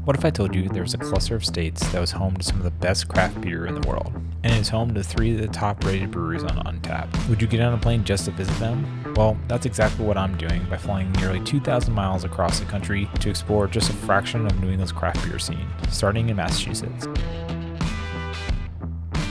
What if I told you there was a cluster of states that was home to some of the best craft beer in the world, and is home to 3 of the top rated breweries on Untappd? Would you get on a plane just to visit them? Well, that's exactly what I'm doing by flying nearly 2,000 miles across the country to explore just a fraction of New England's craft beer scene, starting in Massachusetts.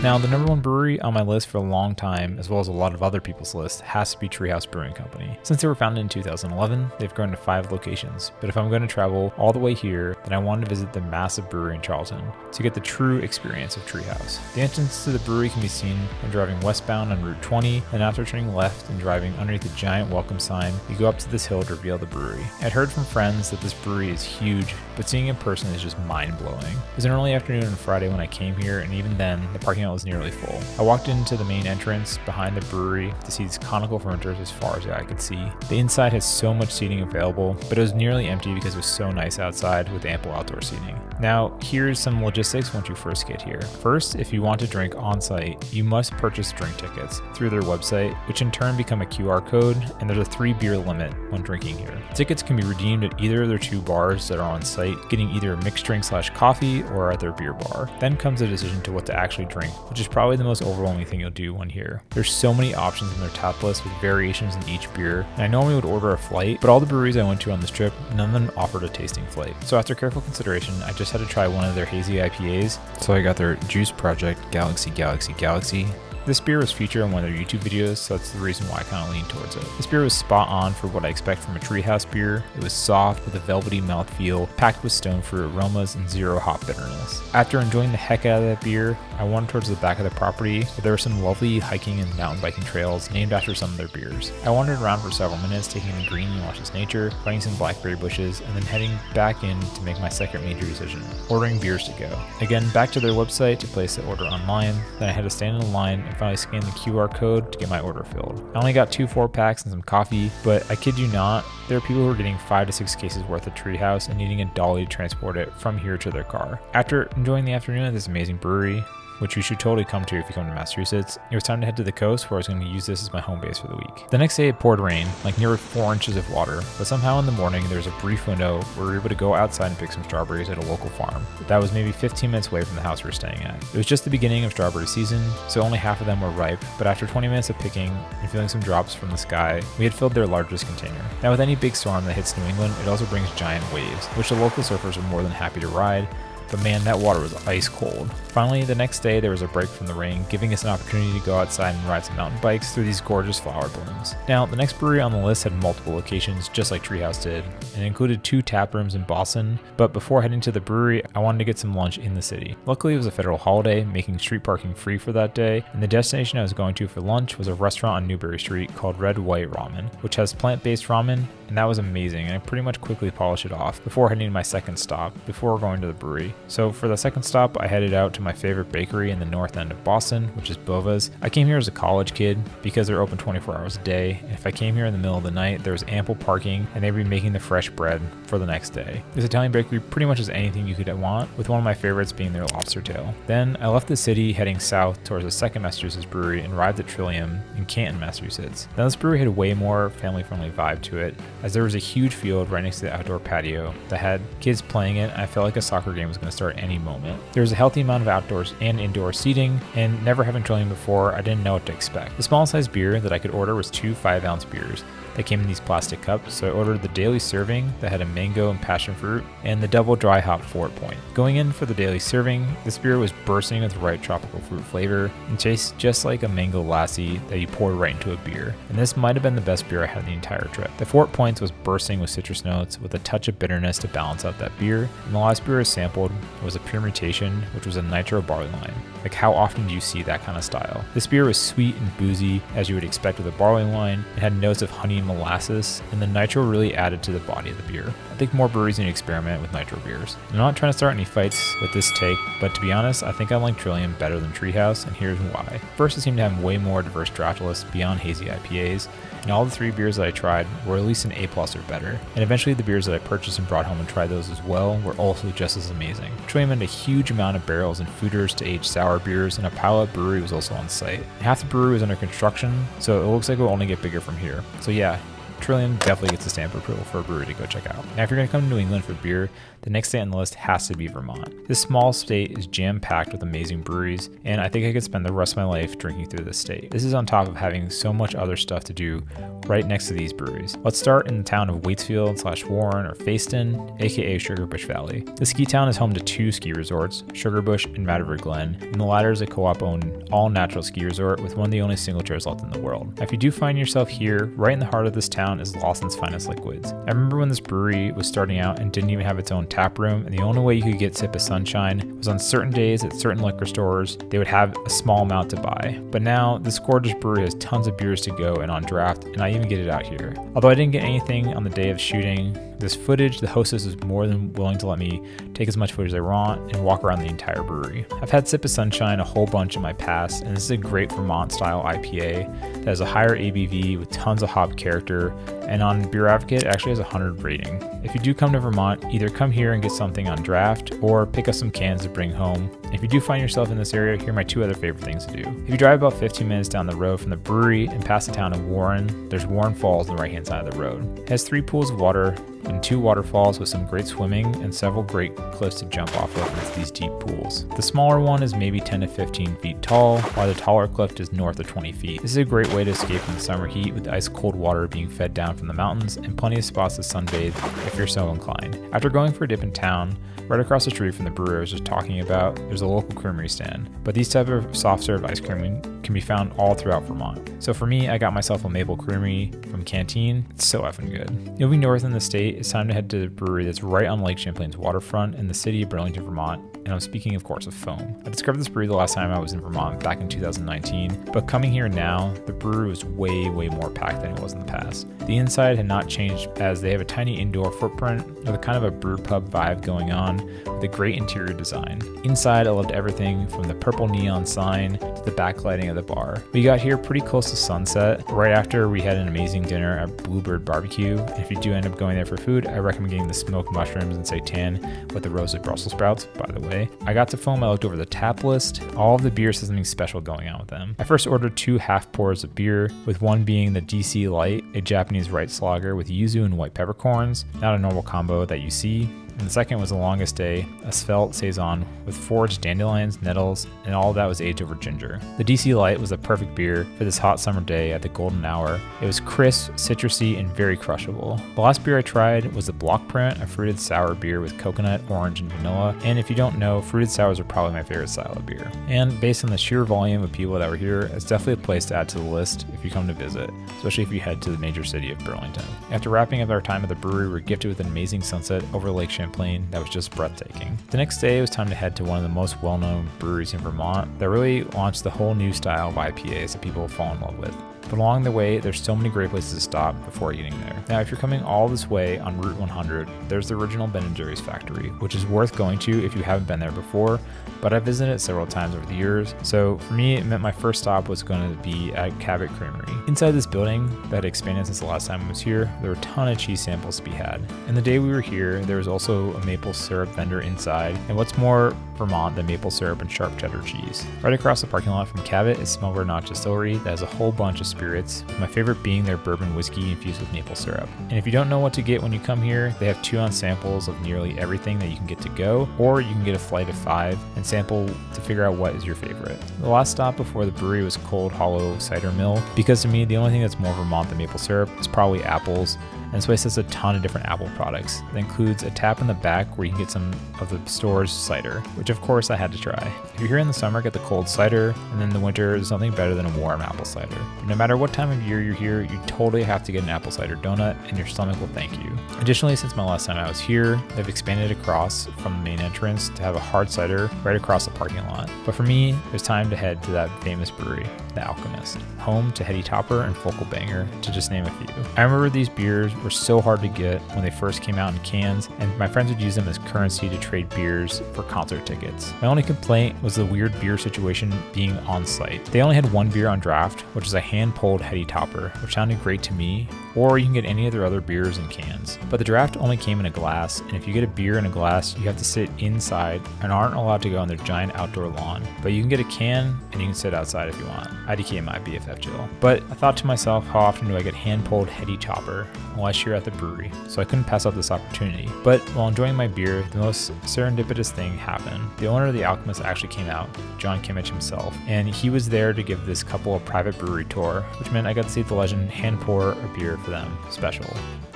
Now, the number one brewery on my list for a long time, as well as a lot of other people's lists, has to be Treehouse Brewing Company. Since they were founded in 2011, they've grown to 5 locations, but if I'm going to travel all the way here, then I wanted to visit the massive brewery in Charlton to get the true experience of Treehouse. The entrance to the brewery can be seen when driving westbound on Route 20, and after turning left and driving underneath the giant welcome sign, you go up to this hill to reveal the brewery. I'd heard from friends that this brewery is huge, but seeing it in person is just mind-blowing. It was an early afternoon on Friday when I came here, and even then, the parking lot was nearly full. I walked into the main entrance behind the brewery to see these conical fermenters as far as the eye could see. The inside has so much seating available, but it was nearly empty because it was so nice outside with ample outdoor seating. Now, here's some logistics once you first get here. First, if you want to drink on site, you must purchase drink tickets through their website, which in turn become a QR code, and there's a 3 beer limit when drinking here. Tickets can be redeemed at either of their 2 bars that are on site, getting either a mixed drink / coffee or at their beer bar. Then comes the decision to what to actually drink, which is probably the most overwhelming thing you'll do when here. There's so many options in their tap list with variations in each beer, and I normally would order a flight, but all the breweries I went to on this trip, none of them offered a tasting flight. So after careful consideration, I just had to try one of their hazy IPAs, so I got their Juice Project Galaxy. This beer was featured in one of their YouTube videos, so that's the reason why I kind of leaned towards it. This beer was spot on for what I expect from a Treehouse beer. It was soft with a velvety mouthfeel, packed with stone fruit aromas and 0 hop bitterness. After enjoying the heck out of that beer, I wandered towards the back of the property where there were some lovely hiking and mountain biking trails named after some of their beers. I wandered around for several minutes, taking in green and luscious nature, finding some blackberry bushes, and then heading back in to make my second major decision, ordering beers to go. Again, back to their website to place the order online, then I had to stand in line and finally scan the QR code to get my order filled. I only got 2 4-packs and some coffee, but I kid you not, there are people who are getting 5 to 6 cases worth of Treehouse and needing a dolly to transport it from here to their car. After enjoying the afternoon at this amazing brewery, which you should totally come to if you come to Massachusetts, it was time to head to the coast where I was going to use this as my home base for the week. The next day it poured rain, like nearly 4 inches of water, but somehow in the morning there was a brief window where we were able to go outside and pick some strawberries at a local farm. That was maybe 15 minutes away from the house we were staying at. It was just the beginning of strawberry season, so only half of them were ripe, but after 20 minutes of picking and feeling some drops from the sky, we had filled their largest container. Now with any big storm that hits New England, it also brings giant waves, which the local surfers are more than happy to ride, but man, that water was ice cold. Finally, the next day there was a break from the rain, giving us an opportunity to go outside and ride some mountain bikes through these gorgeous flower blooms. Now, the next brewery on the list had multiple locations, just like Treehouse did, and included 2 tap rooms in Boston, but before heading to the brewery, I wanted to get some lunch in the city. Luckily, it was a federal holiday, making street parking free for that day, and the destination I was going to for lunch was a restaurant on Newbury Street called Red White Ramen, which has plant-based ramen, and that was amazing, and I pretty much quickly polished it off before heading to my second stop, before going to the brewery. So for the second stop, I headed out to my favorite bakery in the north end of Boston, which is Bova's. I came here as a college kid because they're open 24 hours a day, and if I came here in the middle of the night, there was ample parking, and they'd be making the fresh bread for the next day. This Italian bakery pretty much has anything you could want, with one of my favorites being their lobster tail. Then I left the city heading south towards the second Massachusetts brewery and arrived at Trillium in Canton, Massachusetts. Now this brewery had a way more family-friendly vibe to it, as there was a huge field right next to the outdoor patio that had kids playing it. I felt like a soccer game was going to start any moment. There was a healthy amount of outdoors and indoor seating, and never having Trillium before, I didn't know what to expect. The smallest size beer that I could order was 2 5-ounce beers that came in these plastic cups, so I ordered the daily serving that had a mango and passion fruit, and the double dry hop Fort Point. Going in for the daily serving, this beer was bursting with the right tropical fruit flavor and tastes just like a mango lassi that you pour right into a beer, and this might have been the best beer I had the entire trip. The Fort Points was bursting with citrus notes with a touch of bitterness to balance out that beer, and the last beer I sampled was a pure mutation, which was a nitro barley wine. Like, how often do you see that kind of style? This beer was sweet and boozy, as you would expect with a barley wine. It had notes of honey and molasses, and the nitro really added to the body of the beer. I think more breweries need to experiment with nitro beers. I'm not trying to start any fights with this take, but to be honest, I think I like Trillium better than Treehouse, and here's why. First, it seemed to have way more diverse draft lists beyond hazy IPAs, and all the 3 beers that I tried were at least an A+ or better. And eventually the beers that I purchased and brought home and tried those as well were also just as amazing. Trillium had a huge amount of barrels and foeders to age sour beers, and a pilot brewery was also on site. Half the brewery was under construction, so it looks like it will only get bigger from here. So yeah, Trillium definitely gets a stamp of approval for a brewery to go check out. Now, if you're going to come to New England for beer, the next state on the list has to be Vermont. This small state is jam-packed with amazing breweries, and I think I could spend the rest of my life drinking through this state. This is on top of having so much other stuff to do right next to these breweries. Let's start in the town of Waitsfield/Warren or Fayston, aka Sugarbush Valley. The ski town is home to 2 ski resorts, Sugarbush and Matterford Glen, and the latter is a co-op-owned all-natural ski resort with one of the only single chairs left in the world. Now, if you do find yourself here, right in the heart of this town is LAWSON'S Finest Liquids. I remember when this brewery was starting out and didn't even have its own tap room, and the only way you could get Sip of Sunshine was on certain days at certain liquor stores. They would have a small amount to buy. But now, this gorgeous brewery has tons of beers to go and on draft, and I even get it out here. Although I didn't get anything on the day of shooting this footage, the hostess is more than willing to let me take as much footage as I want and walk around the entire brewery. I've had Sip of Sunshine a whole bunch in my past, and this is a great Vermont-style IPA that has a higher ABV with tons of hop character, and on Beer Advocate, it actually has a 100 rating. If you do come to Vermont, either come here and get something on draft, or pick up some cans to bring home. If you do find yourself in this area, here are my 2 other favorite things to do. If you drive about 15 minutes down the road from the brewery and past the town of Warren, there's Warren Falls on the right-hand side of the road. It has 3 pools of water and 2 waterfalls with some great swimming and several great cliffs to jump off of with these deep pools. The smaller one is maybe 10 to 15 feet tall, while the taller cliff is north of 20 feet. This is a great way to escape from the summer heat with ice cold water being fed down from the mountains and plenty of spots to sunbathe if you're so inclined. After going for a dip in town, right across the street from the brewery I was just talking about, there's a local creamery stand. But these type of soft serve ice cream can be found all throughout Vermont. So for me, I got myself a maple creamery from Canton. It's so effing good. Moving north in the state, it's time to head to the brewery that's right on Lake Champlain's waterfront in the city of Burlington, Vermont. And I'm speaking, of course, of foam. I discovered this brewery the last time I was in Vermont back in 2019, but coming here now, the brewery was way more packed than it was in the past. The inside had not changed as they have a tiny indoor footprint with a kind of a brew pub vibe going on with a great interior design. Inside, I loved everything from the purple neon sign to the backlighting of the bar. We got here pretty close to sunset. Right after, we had an amazing dinner at Bluebird Barbecue, and if you do end up going there for food, I recommend getting the smoked mushrooms and seitan with the roasted Brussels sprouts, by the way. I got to foam, I looked over the tap list. All of the beers have something special going on with them. I first ordered 2 half pours of beer, with one being the DC Light, a Japanese rice lager with yuzu and white peppercorns, not a normal combo that you see. And the second was The Longest Day, a svelte saison with foraged dandelions, nettles, and all of that was aged over ginger. The DC Light was the perfect beer for this hot summer day at the golden hour. It was crisp, citrusy, and very crushable. The last beer I tried was the Block Print, a fruited sour beer with coconut, orange, and vanilla. And if you don't know, fruited sours are probably my favorite style of beer. And based on the sheer volume of people that were here, it's definitely a place to add to the list if you come to visit, especially if you head to the major city of Burlington. After wrapping up our time at the brewery, we were gifted with an amazing sunset over Lake Champlain that was just breathtaking. The next day, it was time to head to one of the most well-known breweries in Vermont that really launched the whole new style of IPAs that people fall in love with. But along the way, there's so many great places to stop before getting there. Now, if you're coming all this way on Route 100, there's the original Ben & Jerry's factory, which is worth going to if you haven't been there before, but I've visited it several times over the years, so for me, it meant my first stop was going to be at Cabot Creamery. Inside this building that had expanded since the last time I was here, there were a ton of cheese samples to be had. And the day we were here, there was also a maple syrup vendor inside, and what's more Vermont than maple syrup and sharp cheddar cheese. Right across the parking lot from Cabot is Smuggler Notch Distillery that has a whole bunch of spirits, my favorite being their bourbon whiskey infused with maple syrup. And if you don't know what to get when you come here, they have 2-ounce samples of nearly everything that you can get to go, or you can get a flight of 5 and sample to figure out what is your favorite. The last stop before the brewery was Cold Hollow Cider Mill, because to me, the only thing that's more Vermont than maple syrup is probably apples. And this place has a ton of different apple products. It includes a tap in the back where you can get some of the store's cider, which of course I had to try. If you're here in the summer, get the cold cider, and then in the winter, there's nothing better than a warm apple cider. But no matter what time of year you're here, you totally have to get an apple cider donut, and your stomach will thank you. Additionally, since my last time I was here, they've expanded across from the main entrance to have a hard cider right across the parking lot. But for me, it was time to head to that famous brewery, the Alchemist, home to Heady Topper and Focal Banger, to just name a few. I remember these beers were so hard to get when they first came out in cans, and my friends would use them as currency to trade beers for concert tickets. My only complaint was the weird beer situation being on site. They only had one beer on draft, which is a hand-pulled heady topper, which sounded great to me, or you can get any of their other beers in cans. But the draft only came in a glass, and if you get a beer in a glass, you have to sit inside and aren't allowed to go on their giant outdoor lawn. But you can get a can, and you can sit outside if you want. IDK might be BFF chill. But I thought to myself, how often do I get hand-pulled heady topper unless you're at the brewery? So I couldn't pass up this opportunity. But while enjoying my beer, the most serendipitous thing happened. The owner of the Alchemist actually came out, John Kimmich himself, and he was there to give this couple a private brewery tour, which meant I got to see the legend hand pour a beer for them special.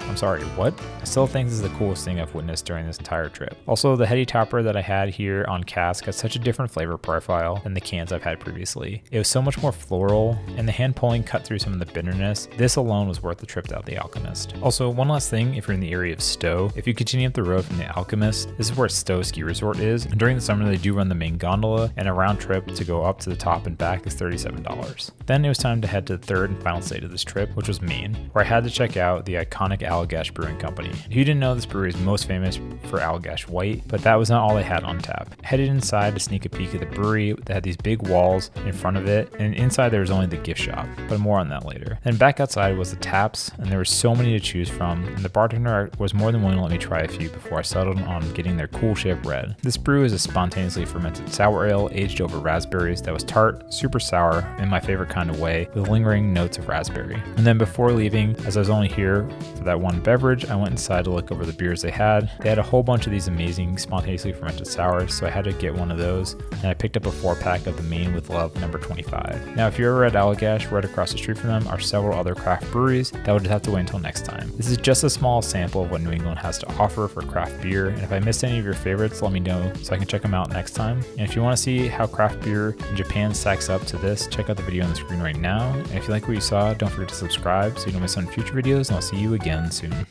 I'm sorry, what? I still think this is the coolest thing I've witnessed during this entire trip. Also, the heady topper that I had here on cask had such a different flavor profile than the cans I've had previously. It was so much more floral, and the hand pulling cut through some of the bitterness. This alone was worth the trip out the Alchemist. Also, one last thing, if you're in the area of Stowe, if you continue up the road from the Alchemist, this is where Stowe Ski Resort is, and during the summer they do run the main gondola, and a round trip to go up to the top and back is $37. Then it was time to head to the third and final stage of this trip, which was Maine, where I had to check out the iconic Allagash Brewing Company. If you didn't know, this brewery is most famous for Allagash White, but that was not all they had on tap. Headed inside to sneak a peek at the brewery. They had these big walls in front of it, and inside there was only the gift shop, but more on that later. Then back outside was the taps, and there were so many to choose from, and the bartender was more than willing to let me try a few before I settled on getting their Cool Ship Red. This brew is a spontaneously fermented sour ale aged over raspberries that was tart, super sour, in my favorite kind of way, with lingering notes of raspberry. And then before leaving, as I was only here for that one beverage, I went inside to look over the beers they had. They had a whole bunch of these amazing spontaneously fermented sours, so I had to get one of those, and I picked up a 4-pack of the Maine with Love number 25. Now, if you're ever at Allagash, right across the street from them are several other craft breweries that would have to wait until next time. This is just a small sample of what New England has to offer for craft beer, and if I missed any of your favorites, let me know so I can check them out next time. And if you want to see how craft beer in Japan stacks up to this, check out the video on the screen right now. And if you like what you saw, don't forget to subscribe so you don't miss on future videos, and I'll see you again soon.